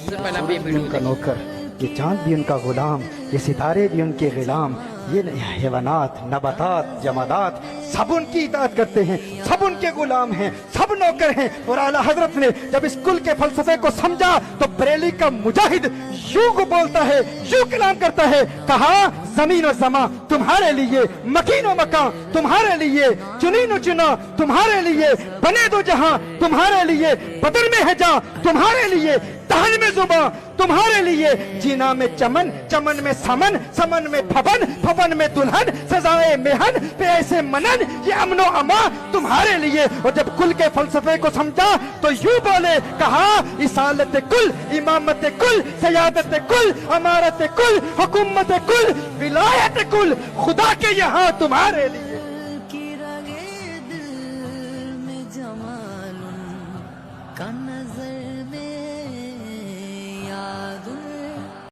सूरज भी उनका नौकर, ये चांद भी उनका गुलाम, ये सितारे भी उनके गुलाम, ये हैवानात, नबातात, जमादात सब उनकी इताअत करते हैं, सब उनके गुलाम हैं, सब नौकर हैं। और आला हजरत ने जब इस कुल के फलसफे को समझा तो बरेली का मुजाहिद यूं को बोलता है, यूं कलाम करता है, कहा जमीन और समा तुम्हारे लिए, मकीन और मकान तुम्हारे लिए, चुनी न चुना तुम्हारे लिए, बने दो जहां तुम्हारे लिए, बदर में है जा तुम्हारे लिए, तहन में जुबा तुम्हारे लिए, जीना में चमन, चमन में समन, समन में फबन, फबन में दुल्हन, सजाए मेहन पे ऐसे मनन, ये अमनो अमा तुम्हारे लिए। और जब कुल के फलसफे को समझा तो यूं बोले, कहा इसालत कुल, इमामत कुल, सयादत कुल, अमारत कुल, हुकूमत कुल, विलायत कुल खुदा के यहाँ तुम्हारे लिए। का नजर में याद